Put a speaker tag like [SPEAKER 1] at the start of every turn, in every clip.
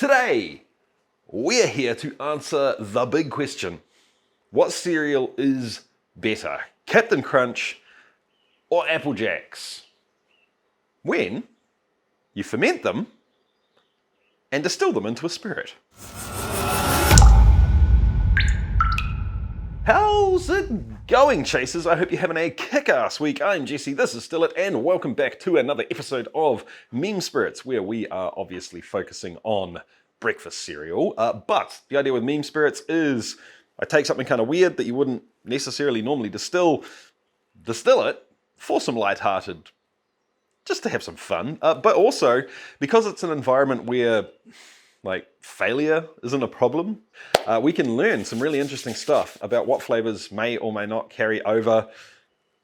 [SPEAKER 1] Today, we're here to answer the big question. What cereal is better, Cap'n Crunch or Apple Jacks? When you ferment them and distill them into a spirit. How's it going, chasers? I hope you're having a kick-ass week. I'm Jesse, this is Distilled, and welcome back to another episode of Meme Spirits, where we are obviously focusing on breakfast cereal. But the idea with Meme Spirits is I take something kind of weird that you wouldn't necessarily normally distill it for some lighthearted, just to have some fun. But also, because it's an environment where failure isn't a problem, we can learn some really interesting stuff about what flavors may or may not carry over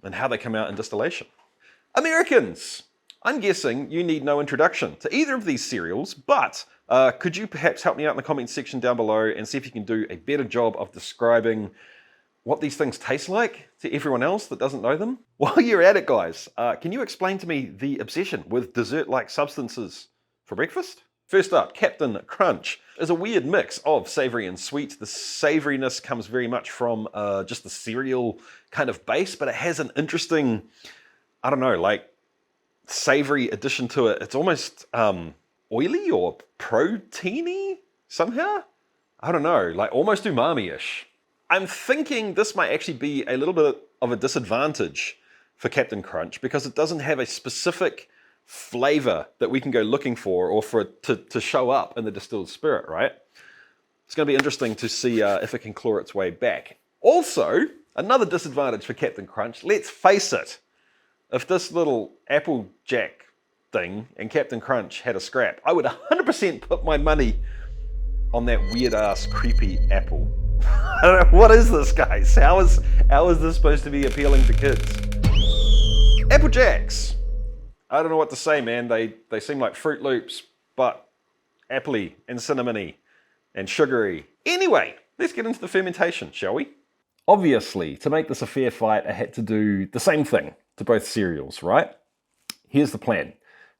[SPEAKER 1] and how they come out in distillation. Americans, I'm guessing you need no introduction to either of these cereals, but could you perhaps help me out in the comments section down below and see if you can do a better job of describing what these things taste like to everyone else that doesn't know them? While you're at it, guys, can you explain to me the obsession with dessert-like substances for breakfast? First up, Cap'n Crunch is a weird mix of savory and sweet. The savoriness comes very much from just the cereal kind of base, but it has an interesting, savory addition to it. It's almost oily or proteiny somehow? I don't know, almost umami-ish. I'm thinking this might actually be a little bit of a disadvantage for Cap'n Crunch because it doesn't have a specific flavor that we can go looking for or for it to show up in the distilled spirit, right? It's going to be interesting to see if it can claw its way back. Also, another disadvantage for Cap'n Crunch, let's face it, if this little Apple Jack thing and Cap'n Crunch had a scrap, I would 100% put my money on that weird-ass, creepy apple. I don't know, what is this, guys? How is this supposed to be appealing to kids? Apple Jacks. I don't know what to say, man. They seem like Fruit Loops, but appley and cinnamony and sugary. Anyway, let's get into the fermentation, shall we? Obviously, to make this a fair fight, I had to do the same thing to both cereals, right? Here's the plan.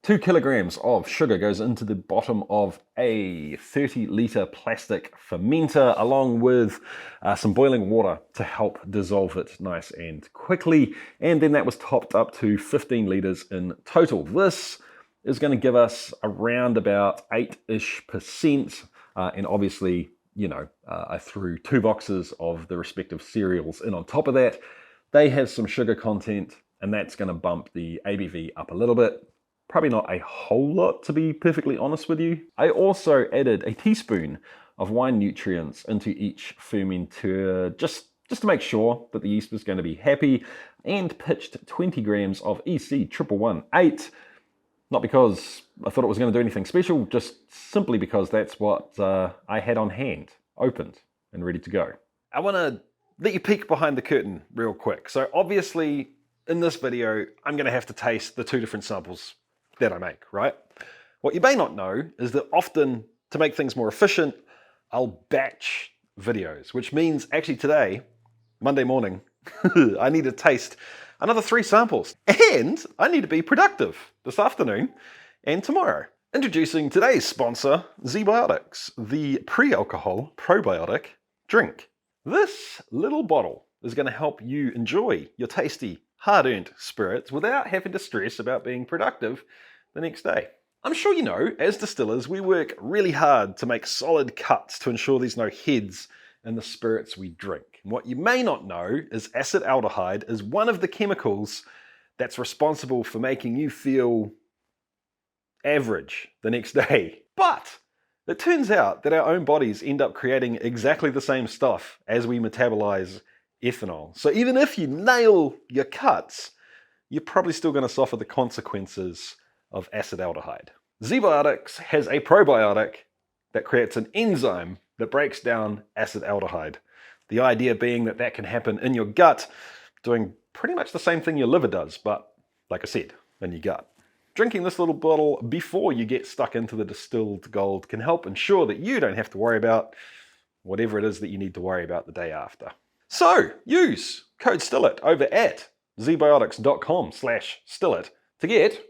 [SPEAKER 1] 2 kilograms of sugar goes into the bottom of a 30-litre plastic fermenter along with some boiling water to help dissolve it nice and quickly. And then that was topped up to 15 litres in total. This is going to give us around about 8-ish%. And obviously, I threw 2 boxes of the respective cereals in on top of that. They have some sugar content, and that's going to bump the ABV up a little bit. Probably not a whole lot, to be perfectly honest with you. I also added a teaspoon of wine nutrients into each fermenter just to make sure that the yeast was going to be happy, and pitched 20 grams of EC 1118. Not because I thought it was going to do anything special, just simply because that's what I had on hand, opened and ready to go. I want to let you peek behind the curtain real quick. So obviously, in this video, I'm going to have to taste the 2 different samples that I make, right? What you may not know is that often, to make things more efficient, I'll batch videos, which means actually today, Monday morning, I need to taste another 3 samples. And I need to be productive this afternoon and tomorrow. Introducing today's sponsor, ZBiotics, the pre-alcohol probiotic drink. This little bottle is going to help you enjoy your tasty, hard-earned spirits without having to stress about being productive the next day. I'm sure you know, as distillers, we work really hard to make solid cuts to ensure there's no heads in the spirits we drink. And what you may not know is acetaldehyde is one of the chemicals that's responsible for making you feel average the next day. But it turns out that our own bodies end up creating exactly the same stuff as we metabolize ethanol. So even if you nail your cuts, you're probably still going to suffer the consequences of acetaldehyde. ZBiotics has a probiotic that creates an enzyme that breaks down acetaldehyde. The idea being that can happen in your gut, doing pretty much the same thing your liver does, but like I said, in your gut. Drinking this little bottle before you get stuck into the distilled gold can help ensure that you don't have to worry about whatever it is that you need to worry about the day after. So, use code STILLIT over at zbiotics.com/STILLIT to get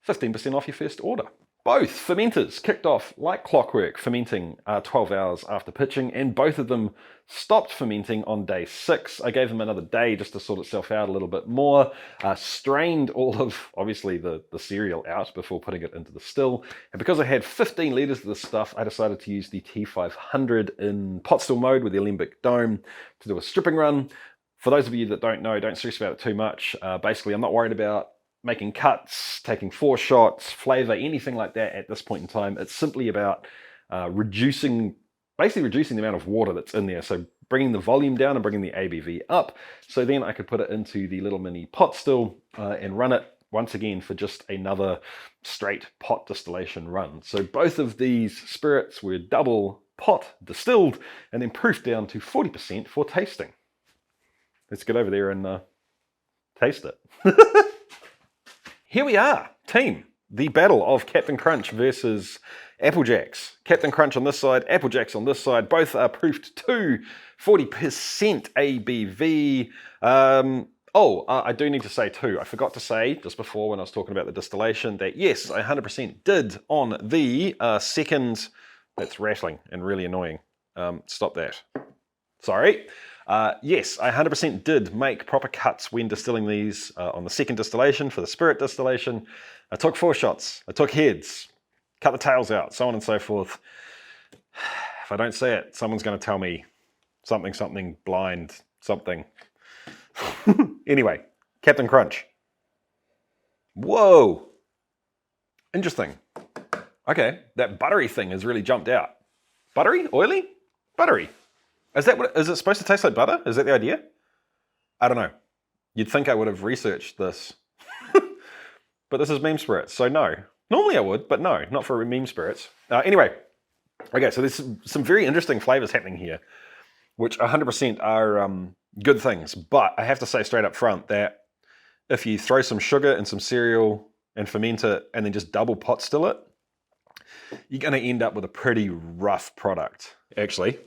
[SPEAKER 1] 15% off your first order. Both fermenters kicked off like clockwork, fermenting 12 hours after pitching, and both of them stopped fermenting on day 6. I gave them another day just to sort itself out a little bit more, strained all of, obviously, the cereal out before putting it into the still, and because I had 15 litres of this stuff, I decided to use the T500 in pot still mode with the alembic dome to do a stripping run. For those of you that don't know, don't stress about it too much. Basically, I'm not worried about making cuts, taking foreshots, flavor, anything like that at this point in time. It's simply about reducing the amount of water that's in there. So bringing the volume down and bringing the ABV up. So then I could put it into the little mini pot still and run it once again for just another straight pot distillation run. So both of these spirits were double pot distilled and then proofed down to 40% for tasting. Let's get over there and taste it. Here we are, team. The battle of Cap'n Crunch versus Apple Jacks. Cap'n Crunch on this side, Apple Jacks on this side. Both are proofed to 40% ABV. I do need to say too, I forgot to say just before when I was talking about the distillation that yes, I 100% did on the second. That's rattling and really annoying. Stop that. Sorry. Yes, I 100% did make proper cuts when distilling these on the second distillation for the spirit distillation. I took foreshots, I took heads, cut the tails out, so on and so forth. If I don't say it, someone's going to tell me something, blind, something. Anyway, Cap'n Crunch. Whoa! Interesting. Okay, that buttery thing has really jumped out. Buttery? Oily? Buttery. Is it supposed to taste like butter? Is that the idea? I don't know. You'd think I would have researched this. But this is meme spirits, so no. Normally I would, but no, not for meme spirits. Anyway, okay, so there's some very interesting flavors happening here, which 100% are good things. But I have to say straight up front that if you throw some sugar in some cereal and ferment it and then just double pot still it, you're going to end up with a pretty rough product, actually.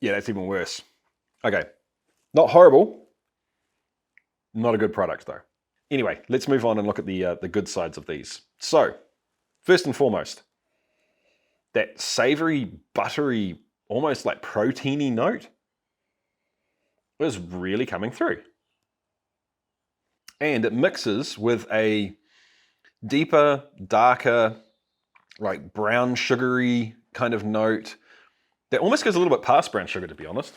[SPEAKER 1] Yeah, that's even worse. Okay, not horrible. Not a good product though. Anyway, let's move on and look at the good sides of these. So, first and foremost, that savory, buttery, almost like proteiny note is really coming through. And it mixes with a deeper, darker, like brown sugary kind of note that almost goes a little bit past brown sugar, to be honest.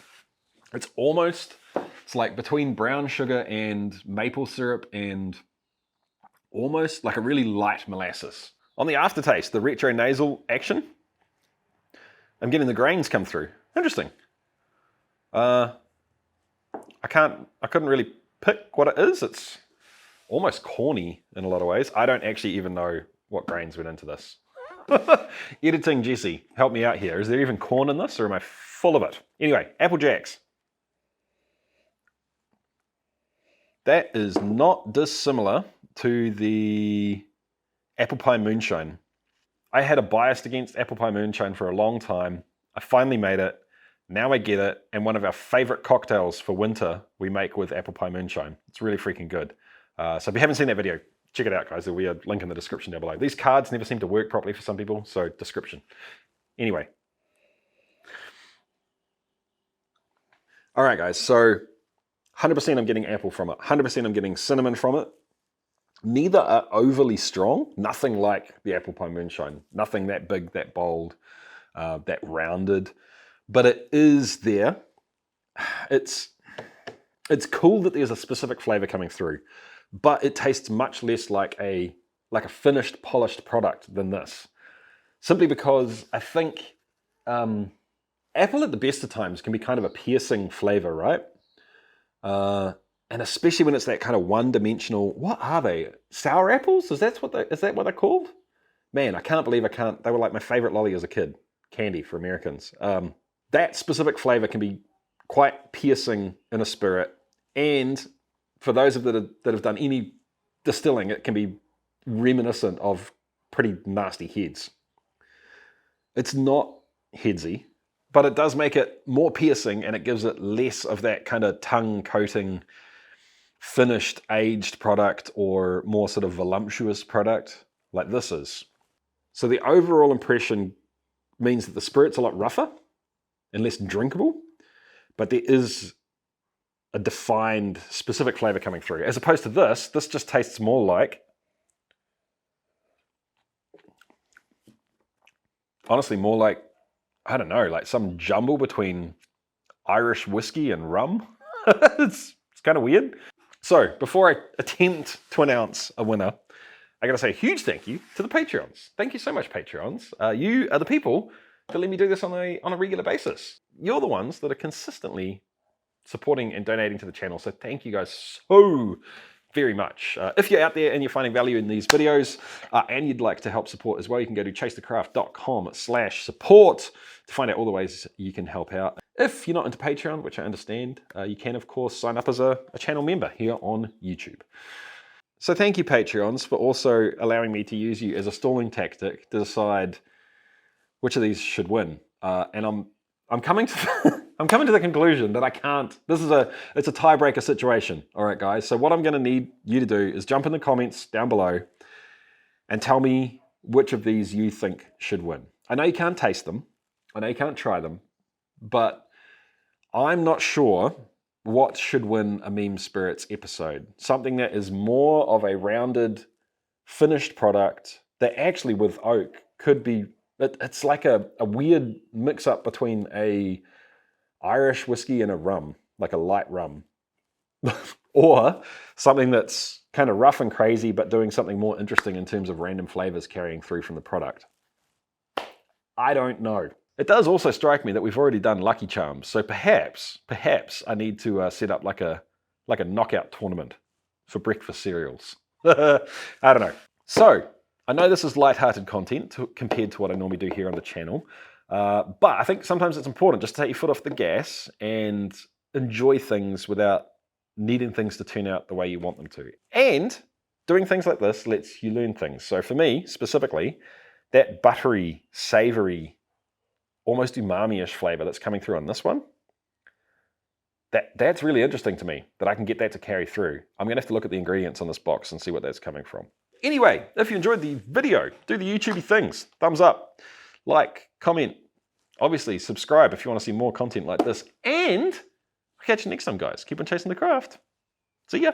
[SPEAKER 1] It's like between brown sugar and maple syrup and almost like a really light molasses. On the aftertaste, the retronasal action, I'm getting the grains come through. Interesting. I couldn't really pick what it is. It's almost corny in a lot of ways. I don't actually even know what grains went into this. Editing Jesse, help me out here. Is there even corn in this or am I full of it? Anyway, Apple Jacks. That is not dissimilar to the Apple Pie Moonshine. I had a bias against Apple Pie Moonshine for a long time. I finally made it. Now I get it. And one of our favorite cocktails for winter we make with Apple Pie Moonshine. It's really freaking good. So if you haven't seen that video, check it out, guys. There'll be a link in the description down below. These cards never seem to work properly for some people, so description. Anyway. All right, guys. So 100% I'm getting apple from it. 100% I'm getting cinnamon from it. Neither are overly strong. Nothing like the Apple Pie Moonshine. Nothing that big, that bold, that rounded. But it is there. It's cool that there's a specific flavor coming through. But it tastes much less like a finished, polished product than this. Simply because I think apple at the best of times can be kind of a piercing flavor, right? And especially when it's that kind of one-dimensional, what are they? Sour apples? Is that what they're called? Man, I can't believe they were like my favorite lolly as a kid. Candy for Americans. That specific flavor can be quite piercing in a spirit. And for those that have done any distilling, it can be reminiscent of pretty nasty heads. It's not headsy, but it does make it more piercing and it gives it less of that kind of tongue coating, finished, aged product or more sort of voluptuous product. like this is. So the overall impression means that the spirit's a lot rougher and less drinkable, but there is a defined specific flavor coming through. As opposed to this just tastes more like, honestly, more like, I don't know, like some jumble between Irish whiskey and rum. It's kind of weird. So before I attempt to announce a winner, I gotta say a huge thank you to the Patreons. Thank you so much, Patreons. You are the people that let me do this on a regular basis. You're the ones that are consistently supporting and donating to the channel. So thank you guys so very much. If you're out there and you're finding value in these videos and you'd like to help support as well, you can go to chasethecraft.com/support to find out all the ways you can help out. If you're not into Patreon, which I understand, you can of course sign up as a channel member here on YouTube. So thank you, Patreons, for also allowing me to use you as a stalling tactic to decide which of these should win. And I'm coming to I'm coming to the conclusion that I can't. It's a tiebreaker situation. All right, guys. So what I'm going to need you to do is jump in the comments down below and tell me which of these you think should win. I know you can't taste them. I know you can't try them, but I'm not sure what should win a Meme Spirits episode. Something that is more of a rounded, finished product that actually with oak could be, it's like a weird mix-up between a Irish whiskey and a rum, like a light rum. Or something that's kind of rough and crazy, but doing something more interesting in terms of random flavors carrying through from the product. I don't know. It does also strike me that we've already done Lucky Charms, so perhaps I need to set up like a knockout tournament for breakfast cereals. I don't know. So I know this is light-hearted content compared to what I normally do here on the channel, but I think sometimes it's important just to take your foot off the gas and enjoy things without needing things to turn out the way you want them to. And doing things like this lets you learn things. So for me specifically, that buttery, savory, almost umami-ish flavor that's coming through on this one, that's really interesting to me, that I can get that to carry through. I'm gonna have to look at the ingredients on this box and see what that's coming from. Anyway, if you enjoyed the video, do the YouTubey things. Thumbs up, like, comment, obviously subscribe if you wanna see more content like this, and I'll catch you next time, guys. Keep on chasing the craft. See ya.